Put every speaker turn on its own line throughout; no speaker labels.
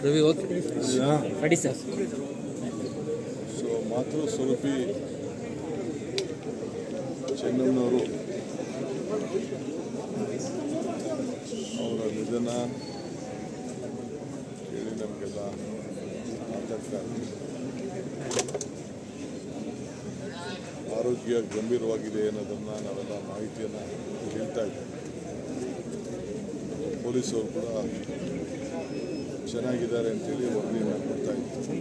Ravi okay ready sir.
So ಮಾತೃ ಸ್ವರೂಪಿ ಚೆನ್ನಮ್ಮನವರು ಅವರ ನಿಧನ ಕೇಳಿ ನಮಗೆಲ್ಲ ಆತಂಕ ಆಗಿದೆ. ಆರೋಗ್ಯ ಗಂಭೀರವಾಗಿದೆ ಅನ್ನೋದನ್ನು ನಾವೆಲ್ಲ ಮಾಹಿತಿಯನ್ನು ಹೇಳ್ತಾ ಇದ್ದೀವಿ. ಪೊಲೀಸರು ಕೂಡ ಚೆನ್ನಾಗಿದ್ದಾರೆ ಅಂತೇಳಿ ವರದಿಯನ್ನು ಕೊಡ್ತಾ ಇದ್ದೀವಿ.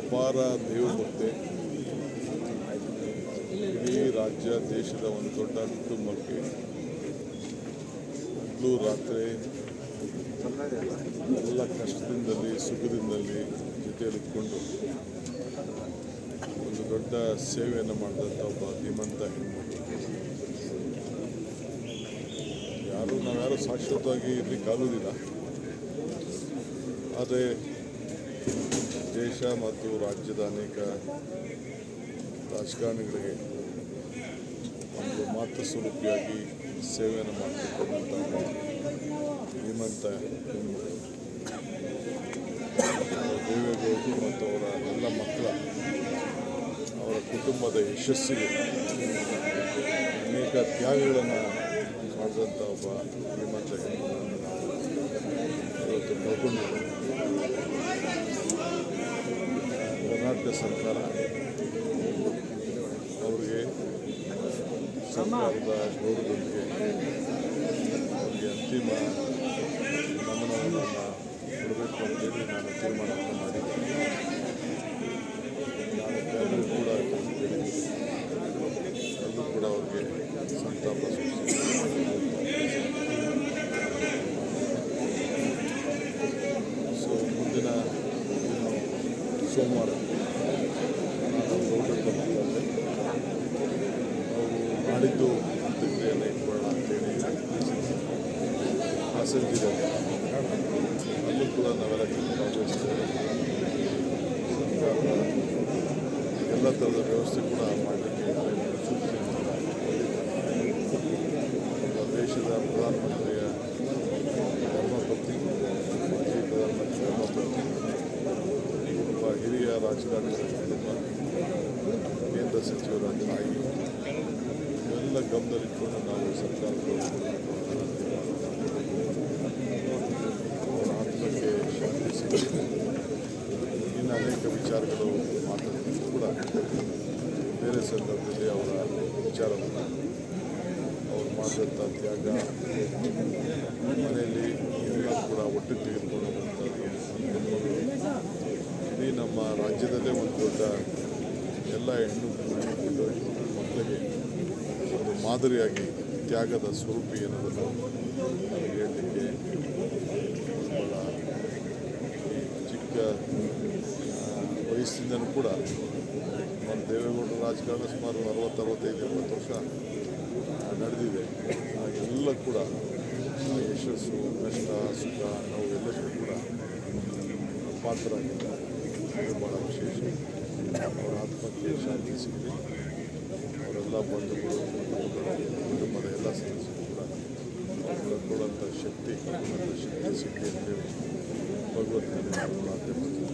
ಅಪಾರ ದೈವಭಕ್ತಿ, ಇಡೀ ರಾಜ್ಯ ದೇಶದ ಒಂದು ದೊಡ್ಡ ಕುಟುಂಬಕ್ಕೆ ಹಗಲು ರಾತ್ರಿ ಎಲ್ಲ ಕಷ್ಟದಿಂದಲೇ ಸುಖದಿಂದಲೇ ಜೊತೆಯಲ್ಲಿಟ್ಕೊಂಡು ಒಂದು ದೊಡ್ಡ ಸೇವೆಯನ್ನು ಮಾಡಿದಂಥ ಒಬ್ಬ ಧೀಮಂತ ಹೆಣ್ಮಕ್ಳು. ನಾವ್ಯಾರು ಶಾಶ್ವತವಾಗಿ ಇರಲಿಕ್ಕಾಗೋದಿಲ್ಲ. ಆದರೆ ದೇಶ ಮತ್ತು ರಾಜ್ಯದ ಅನೇಕ ರಾಜಕಾರಣಿಗಳಿಗೆ ಒಂದು ಮಾತೃ ಸ್ವರೂಪಿಯಾಗಿ ಸೇವೆಯನ್ನು ಮಾಡತಕ್ಕಂಥ ಧೀಮಂತ ಹೆಣ್ಮಕ್ಳು ದೇವೇಗೌಡರು ಮತ್ತು ಅವರ ಎಲ್ಲ ಮಕ್ಕಳ ಅವರ ಕುಟುಂಬದ ಯಶಸ್ಸಿಗೆ ಅನೇಕ ತ್ಯಾಗಗಳನ್ನು ಮಾಡಿದಂಥ ಒಬ್ಬ ಧೀಮಂತ ಹೆಣ್ಣನ್ನು ನಾವು ಇವತ್ತು ಕಳ್ಕೊಂಡಿದ್ದೇವೆ. ಕರ್ನಾಟಕ ಸರ್ಕಾರ ಅವರಿಗೆ ಸರ್ಕಾರದ ಗೌರವದೊಂದಿಗೆ ಅವರಿಗೆ ಅಂತಿಮ ನಮನವನ್ನು ಕೊಡಬೇಕು ಅಂತೇಳಿ ನಾನು ತೀರ್ಮಾನವನ್ನು ಮಾಡಿದ್ದೇನೆ. ನಾಳೆ ಕ್ಯಾಬಿನೆಟ್ ಕೂಡ ಅಲ್ಲೂ ಕೂಡ ಅವರಿಗೆ ಸಂತಾಪ ಸೊ ಮುಂದಿನ ಸೋಮವಾರ ಗೌರವ ಮಾತಾಡಿದೆ. ಅವರು ನಾಡಿದ್ದು ಅಂತ್ಯಕ್ರಿಯೆಯನ್ನು ಇಟ್ಕೊಳ್ಳೋಣ ಅಂತೇಳಿ ಆಸಕ್ತಿದ್ದಾರೆ. ಅಲ್ಲೂ ಕೂಡ ನಾವೆಲ್ಲ ಭಾಗವಹಿಸ್ತೇವೆ. ಸರ್ಕಾರದ ಎಲ್ಲ ಥರದ ವ್ಯವಸ್ಥೆ ಕೂಡ ಮಾಡಲಿಕ್ಕೆ ಸೂಚನೆ ದೇಶದ ಪ್ರಧಾನಮಂತ್ರಿಯ ಧರ್ಮಪತ್ನಿ, ಮಾಜಿ ಪ್ರಧಾನಮಂತ್ರಿ ಧರ್ಮಪತ್ನಿ, ಒಬ್ಬ ಹಿರಿಯ ರಾಜಕಾರಣಿಗಳ ಕುಟುಂಬ, ಕೇಂದ್ರ ಸಚಿವರ ತಾಯಿ ಇವೆಲ್ಲ ಗಮನದಲ್ಲಿಟ್ಕೊಂಡು ನಾವು ಸರ್ಕಾರದ ಅವರ ಆತ್ಮಕ್ಕೆ ಶಾಂತಿ ಸಿಗಲಿ. ಇನ್ನು ಅನೇಕ ವಿಚಾರಗಳು ಮಾತಾಡೋದು ಕೂಡ ಬೇರೆ ಸಂದರ್ಭದಲ್ಲಿ ಅವರ ವಿಚಾರವನ್ನು ಅವ್ರು ಮಾಡಿದಂಥ ತ್ಯಾಗ, ಮನೆಯಲ್ಲಿ ಹಿರಿಯರು ಕೂಡ ಒಟ್ಟಿಗೆ ತೆಗೆದುಕೊಳ್ಳುವಂಥದ್ದು ಇಡೀ ನಮ್ಮ ರಾಜ್ಯದಲ್ಲೇ ಒಂದು ದೊಡ್ಡ ಎಲ್ಲ ಹೆಣ್ಣು ಮಕ್ಕಳಿಗೆ ಒಂದು ಮಾದರಿಯಾಗಿ ತ್ಯಾಗದ ಸ್ವರೂಪಿ ಅನ್ನೋದನ್ನು ನನಗೆ ಹೇಳಲಿಕ್ಕೆ ಭಾಳ ಚಿಕ್ಕ ವಯಸ್ಸಿಂದನೂ ಕೂಡ ನಮ್ಮ ದೇವೇಗೌಡರ ರಾಜಕಾರಣ ಸುಮಾರು 60-65 ವರ್ಷ ನಡೆದಿದೆ. ಎಲ್ಲ ಕೂಡ ಯಶಸ್ಸು, ಕಷ್ಟ, ಸುಖ, ನಾವು ಎಲ್ಲರಿಗೂ ಕೂಡ ಪಾತ್ರರಾಗಿದ್ದಾರೆ. ಇದು ಭಾಳ ವಿಶೇಷ. ಅವರ ಆತ್ಮಕ್ಕೆ ಶಾಂತಿ ಸಿಗಲಿ. ಅವರೆಲ್ಲ ಬಂಧುಗಳು, ಕುಟುಂಬದ ಎಲ್ಲ ಸದಸ್ಯರು ಕೂಡ ಅವರ ಕೊಡುವಂಥ ಶಕ್ತಿ ಸಿಗಲಿ ಅಂತೇಳಿ ಭಗವಂತನಲ್ಲಿ ಪ್ರಾರ್ಥನೆ ಮಾಡ್ತೀನಿ.